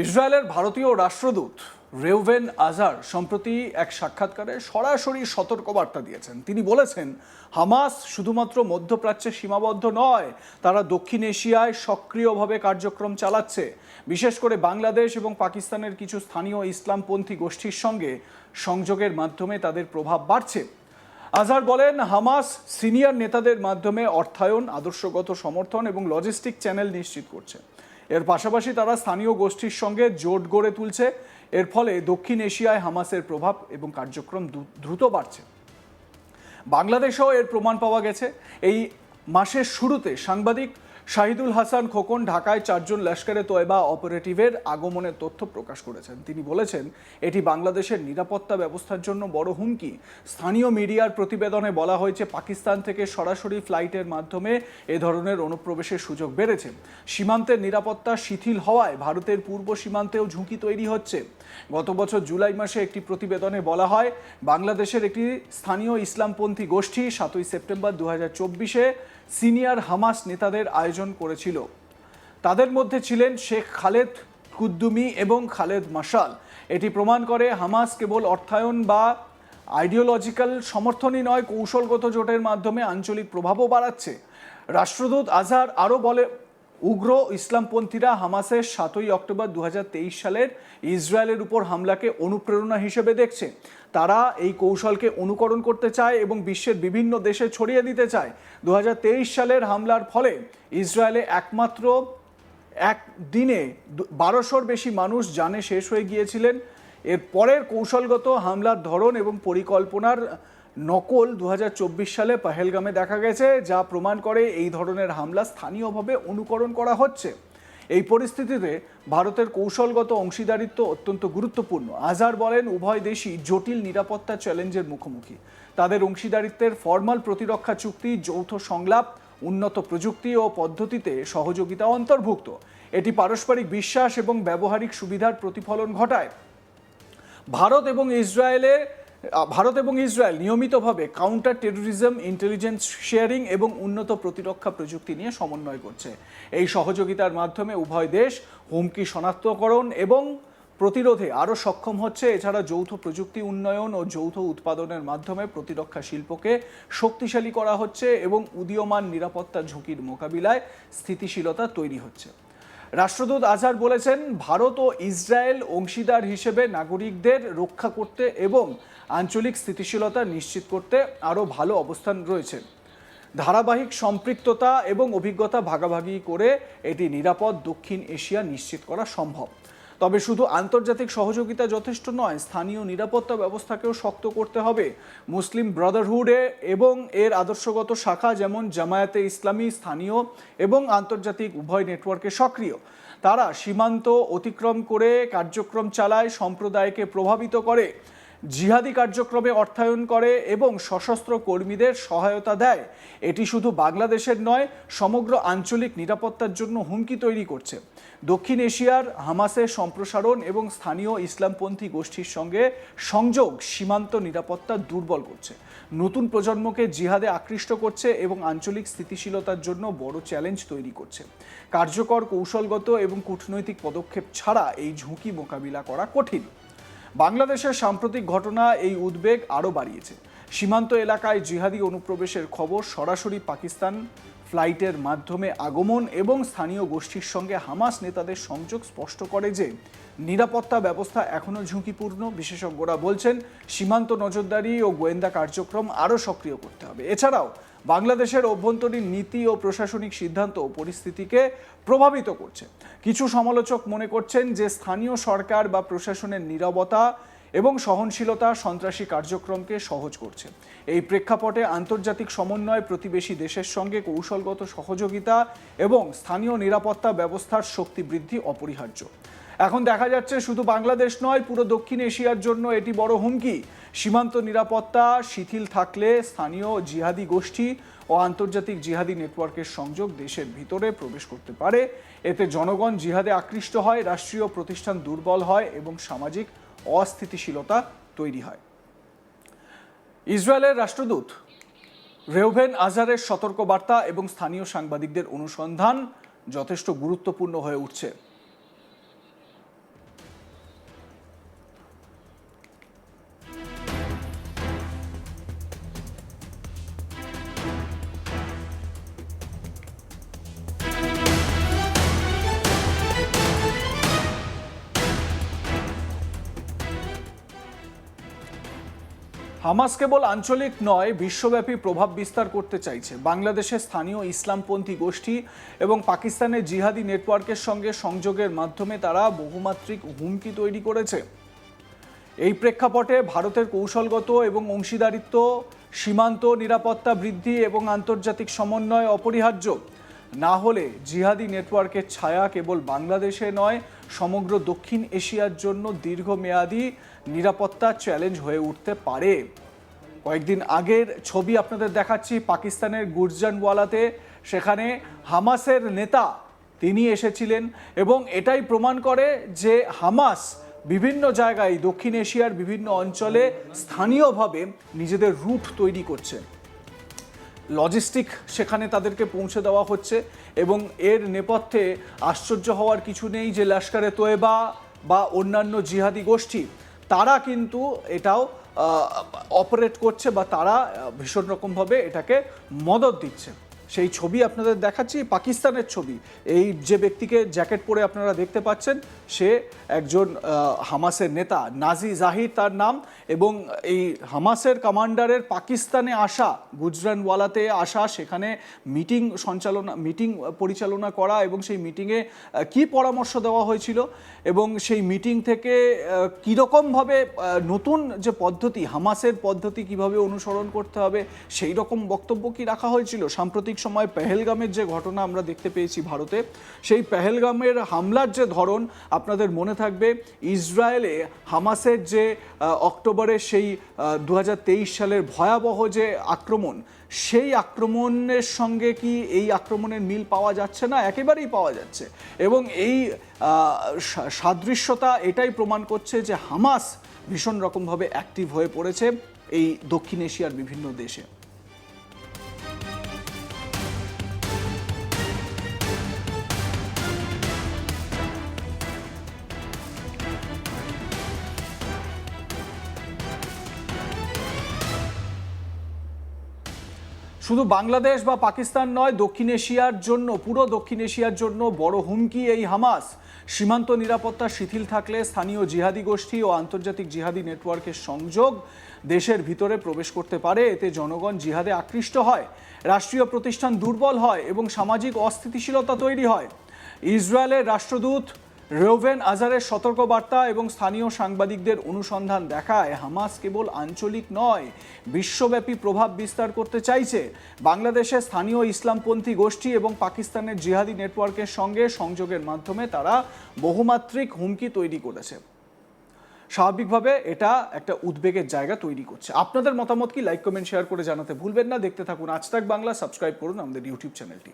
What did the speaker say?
ইসরায়েলের ভারতীয় রাষ্ট্রদূত রেউভেন আজার সম্প্রতি এক সাক্ষাৎকারে সরাসরি সতর্কবার্তা দিয়েছেন। তিনি বলেছেন, হামাস শুধুমাত্র মধ্যপ্রাচ্যে সীমাবদ্ধ নয়, তারা দক্ষিণ এশিয়ায় সক্রিয়ভাবে কার্যক্রম চালাচ্ছে। বিশেষ করে বাংলাদেশ এবং পাকিস্তানের কিছু স্থানীয় ইসলামপন্থী গোষ্ঠীর সঙ্গে সংযোগের মাধ্যমে তাদের প্রভাব বাড়ছে। আজহার বলেন, হামাস সিনিয়র নেতাদের মাধ্যমে অর্থায়ন, আদর্শগত সমর্থন এবং লজিস্টিক চ্যানেল নিশ্চিত করছে। এর পাশাপাশি তারা স্থানীয় গোষ্ঠীর সঙ্গে জোট গড়ে তুলছে। এর ফলে দক্ষিণ এশিয়ায় হামাসের প্রভাব এবং কার্যক্রম দ্রুত বাড়ছে। বাংলাদেশেও এর প্রমাণ পাওয়া গেছে। এই মাসের শুরুতে সাংবাদিক শাহিদুল হাসান খোকন ঢাকায় 4 জন লস্করে তয়বা অপারেটিভের আগমনের তথ্য প্রকাশ করেছেন। তিনি বলেছেন, এটি বাংলাদেশের নিরাপত্তা ব্যবস্থার জন্য বড় হুমকি। স্থানীয় মিডিয়ার প্রতিবেদনে বলা হয়েছে, পাকিস্তান থেকে সরাসরি ফ্লাইটের মাধ্যমে এ ধরনের অনুপ্রবেশের সুযোগ বেড়েছে। সীমান্তের নিরাপত্তা শিথিল হওয়ায় ভারতের পূর্ব সীমান্তেও ঝুঁকি তৈরি হচ্ছে। গত বছর জুলাই মাসে একটি প্রতিবেদনে বলা হয়, বাংলাদেশের একটি স্থানীয় ইসলামপন্থী গোষ্ঠী 7ই সেপ্টেম্বর 2024-এ সিনিয়র হামাস নেতাদের আয়োজন করেছিল। তাদের মধ্যে ছিলেন শেখ খালেদ কুদ্দুমি এবং খালেদ মাশাল। এটি প্রমাণ করে হামাস কেবল অর্থায়ন বা আইডিওলজিক্যাল সমর্থনই নয়, কৌশলগত জোটের মাধ্যমে আঞ্চলিক প্রভাবও বাড়াচ্ছে। রাষ্ট্রদূত আজহার আরও বলে, উগ্র ইসলামপন্থীরা হামাসের 7ই অক্টোবর 2023 সালের ইসরায়েলের উপর হামলাকে অনুপ্রেরণা হিসেবে দেখছে। তারা এই কৌশলকে অনুকরণ করতে চায় এবং বিশ্বের বিভিন্ন দেশে ছড়িয়ে দিতে চায়। 2023 সালের হামলার ফলে ইসরায়েলে একমাত্র একদিনে 1200-র বেশি মানুষ জানে শেষ হয়ে গিয়েছিলেন। এর পরের কৌশলগত হামলার ধরন এবং পরিকল্পনার নকল 2024 সালে পহেলগামে দেখা গেছে, যা প্রমাণ করে এই ধরনের হামলা স্থানীয়ভাবে অনুকরণ করা হচ্ছে। এই পরিস্থিতিতে ভারতের কৌশলগত অংশীদারিত্ব অত্যন্ত গুরুত্বপূর্ণ। আজহার বলেন, উভয় দেশই জটিল নিরাপত্তা চ্যালেঞ্জের মুখোমুখি। তাদের অংশীদারিত্বের ফরমাল প্রতিরক্ষা চুক্তি, যৌথ সংলাপ, উন্নত প্রযুক্তি ও পদ্ধতিতে সহযোগিতা অন্তর্ভুক্ত। এটি পারস্পরিক বিশ্বাস এবং ব্যবহারিক সুবিধার প্রতিফলন ঘটায়। ভারত এবং ইসরায়েল নিয়মিতভাবে কাউন্টার টেরোরিজম, ইন্টেলিজেন্স শেয়ারিং এবং উন্নত প্রতিরক্ষা প্রযুক্তি নিয়ে সমন্বয় করছে। এই সহযোগিতার মাধ্যমে উভয় দেশ হুমকি শনাক্তকরণ এবং প্রতিরোধে আরও সক্ষম হচ্ছে। এছাড়া যৌথ প্রযুক্তি উন্নয়ন ও যৌথ উৎপাদনের মাধ্যমে প্রতিরক্ষা শিল্পকে শক্তিশালী করা হচ্ছে এবং উদীয়মান নিরাপত্তা ঝুঁকির মোকাবিলায় স্থিতিশীলতা তৈরি হচ্ছে। রাষ্ট্রদূত আজহার বলেছেন, ভারত ও ইসরায়েল অংশীদার হিসেবে নাগরিকদের রক্ষা করতে এবং আঞ্চলিক স্থিতিশীলতা নিশ্চিত করতে আরও ভালো অবস্থান রয়েছে। ধারাবাহিক সম্পৃক্ততা এবং অভিজ্ঞতা ভাগাভাগি করে এটি নিরাপদ দক্ষিণ এশিয়া নিশ্চিত করা সম্ভব। তবে শুধু আন্তর্জাতিক সহযোগিতা যথেষ্ট নয়, স্থানীয় নিরাপত্তা ব্যবস্থাকেও শক্ত করতে হবে। মুসলিম ব্রাদারহুডে এবং এর আদর্শগত শাখা যেমন জামায়াতে ইসলামী স্থানীয় এবং আন্তর্জাতিক উভয় নেটওয়ার্কে সক্রিয়। তারা সীমান্ত অতিক্রম করে কার্যক্রম চালায়, সম্প্রদায়কে প্রভাবিত করে, জিহাদি কার্যক্রমে অর্থায়ন করে এবং সশস্ত্র কর্মীদের সহায়তা দেয়। এটি শুধু বাংলাদেশের নয়, সমগ্র আঞ্চলিক নিরাপত্তার জন্য হুমকি তৈরি করছে। দক্ষিণ এশিয়ার হামাসের সম্প্রসারণ এবং স্থানীয় ইসলামপন্থী গোষ্ঠীর সঙ্গে সংযোগ সীমান্ত নিরাপত্তা দুর্বল করছে, নতুন প্রজন্মকে জিহাদে আকৃষ্ট করছে এবং আঞ্চলিক স্থিতিশীলতার জন্য বড় চ্যালেঞ্জ তৈরি করছে। কার্যকর কৌশলগত এবং কূটনৈতিক পদক্ষেপ ছাড়া এই ঝুঁকি মোকাবিলা করা কঠিন। বাংলাদেশের সাম্প্রতিক ঘটনা এই উদ্বেগ আরও বাড়িয়েছে। সীমান্ত এলাকায় জিহাদি অনুপ্রবেশের খবর, সরাসরি পাকিস্তান ফ্লাইটের মাধ্যমে আগমন এবং স্থানীয় গোষ্ঠীর সঙ্গে হামাস নেতাদের সংযোগ স্পষ্ট করে যে নিরাপত্তা ব্যবস্থা এখনও ঝুঁকিপূর্ণ। বিশেষজ্ঞরা বলছেন, সীমান্ত নজরদারি ও গোয়েন্দা কার্যক্রম আরও সক্রিয় করতে হবে। এছাড়াও বাংলাদেশের অভ্যন্তরীণ নীতি ও প্রশাসনিক সিদ্ধান্ত পরিস্থিতিকে প্রভাবিত করছে। কিছু সমালোচক মনে করছেন যে স্থানীয় সরকার বা প্রশাসনের নীরবতা এবং সহনশীলতা সন্ত্রাসী কার্যক্রমকে সহজ করছে। এই প্রেক্ষাপটে আন্তর্জাতিক সমন্বয়, প্রতিবেশী দেশের সঙ্গে কৌশলগত সহযোগিতা এবং স্থানীয় নিরাপত্তা ব্যবস্থার শক্তি বৃদ্ধি অপরিহার্য। এখন দেখা যাচ্ছে, শুধু বাংলাদেশ নয়, পুরো দক্ষিণ এশিয়ার জন্য এটি বড় হুমকি। সীমান্ত নিরাপত্তা শিথিল থাকলে স্থানীয় জিহাদি গোষ্ঠী ও আন্তর্জাতিক জিহাদি নেটওয়ার্কের সংযোগ দেশের ভিতরে প্রবেশ করতে পারে। এতে জনগণ জিহাদে আকৃষ্ট হয়, রাষ্ট্রীয় প্রতিষ্ঠান দুর্বল হয় এবং সামাজিক অস্থিতিশীলতা তৈরি হয়। ইসরায়েলের রাষ্ট্রদূত রেউভেন আজারের সতর্কবার্তা এবং স্থানীয় সাংবাদিকদের অনুসন্ধান যথেষ্ট গুরুত্বপূর্ণ হয়ে উঠছে। হামাস কেবল আঞ্চলিক নয়, বিশ্বব্যাপী প্রভাব বিস্তার করতে চাইছে। বাংলাদেশের স্থানীয় ইসলামপন্থী গোষ্ঠী এবং পাকিস্তানের জিহাদি নেটওয়ার্কের সঙ্গে সংযোগের মাধ্যমে তারা বহুমাত্রিক হুমকি তৈরি করেছে। এই প্রেক্ষাপটে ভারতের কৌশলগত এবং অংশীদারিত্ব, সীমান্ত নিরাপত্তা বৃদ্ধি এবং আন্তর্জাতিক সমন্বয় অপরিহার্য। না হলে জিহাদি নেটওয়ার্কের ছায়া কেবল বাংলাদেশে নয়, সমগ্র দক্ষিণ এশিয়ার জন্য দীর্ঘমেয়াদী নিরাপত্তা চ্যালেঞ্জ হয়ে উঠতে পারে। কয়েকদিন আগের ছবি আপনাদের দেখাচ্ছি পাকিস্তানের গুরজানওয়ালাতে। সেখানে হামাসের নেতা তিনি এসেছিলেন এবং এটাই প্রমাণ করে যে হামাস বিভিন্ন জায়গায় দক্ষিণ এশিয়ার বিভিন্ন অঞ্চলে স্থানীয়ভাবে নিজেদের রুট তৈরি করছে। লজিস্টিক সেখানে তাদেরকে পৌঁছে দেওয়া হচ্ছে এবং এর নেপথ্যে আশ্চর্য হওয়ার কিছু নেই যে লস্করে তৈবা বা অন্যান্য জিহাদি গোষ্ঠী তারা কিন্তু এটাও অপারেট করছে বা তারা ভীষণ রকমভাবে এটাকে মদত দিচ্ছে। সেই ছবি আপনাদের দেখাচ্ছি, পাকিস্তানের ছবি। এই যে ব্যক্তিকে জ্যাকেট পরে আপনারা দেখতে পাচ্ছেন সে একজন হামাসের নেতা, নাজি জাহির তার নাম, এবং এই হামাসের কমান্ডারের পাকিস্তানে আসা, গুজরানওয়ালাতে আসা, সেখানে মিটিং পরিচালনা করা এবং সেই মিটিংয়ে কি পরামর্শ দেওয়া হয়েছিল এবং সেই মিটিং থেকে কীরকমভাবে নতুন যে পদ্ধতি, হামাসের পদ্ধতি কিভাবে অনুসরণ করতে হবে সেই রকম বক্তব্য কি রাখা হয়েছিল। সাম্প্রতিক সময় পেহেলগামের যে ঘটনা আমরা দেখতে পেয়েছি ভারতে, সেই পেহেলগামের হামলার যে ধরন আপনাদের মনে থাকবে। ইসরায়েলে হামাসের যে অক্টোবরের সেই 2023 সালের ভয়াবহ যে আক্রমণ, সেই আক্রমণের সঙ্গে কি এই আক্রমণের মিল পাওয়া যাচ্ছে না? একেবারেই পাওয়া যাচ্ছে। এবং এই সাদৃশ্যতা এটাই প্রমাণ করছে যে হামাস ভীষণ রকমভাবে অ্যাক্টিভ হয়ে পড়েছে এই দক্ষিণ এশিয়ার বিভিন্ন দেশে। শুধু বাংলাদেশ বা পাকিস্তান নয়, দক্ষিণ এশিয়ার জন্য, পুরো দক্ষিণ এশিয়ার জন্য বড় হুমকি এই হামাস। সীমান্ত নিরাপত্তা শিথিল থাকলে স্থানীয় জিহাদি গোষ্ঠী ও আন্তর্জাতিক জিহাদি নেটওয়ার্কের সংযোগ দেশের ভিতরে প্রবেশ করতে পারে। এতে জনগণ জিহাদে আকৃষ্ট হয়, রাষ্ট্রীয় প্রতিষ্ঠান দুর্বল হয় এবং সামাজিক অস্থিতিশীলতা তৈরি হয়। ইসরায়েলের রাষ্ট্রদূত রেউভেন আজারের সতর্কবার্তা এবং স্থানীয় সাংবাদিকদের অনুসন্ধান দেখায় হামাস কেবল আঞ্চলিক নয়, বিশ্বব্যাপী প্রভাব বিস্তার করতে চাইছে। বাংলাদেশের স্থানীয় ইসলামপন্থী গোষ্ঠী এবং পাকিস্তানের জিহাদি নেটওয়ার্কের সঙ্গে সংযোগের মাধ্যমে তারা বহুমাত্রিক হুমকি তৈরি করেছে। স্বাভাবিকভাবে এটা একটা উদ্বেগের জায়গা তৈরি করছে। আপনাদের মতামত কি? লাইক, কমেন্ট, শেয়ার করে জানাতে ভুলবেন না। দেখতে থাকুন আজ তাক বাংলা, সাবস্ক্রাইব করুন আমাদের ইউটিউব চ্যানেলটি।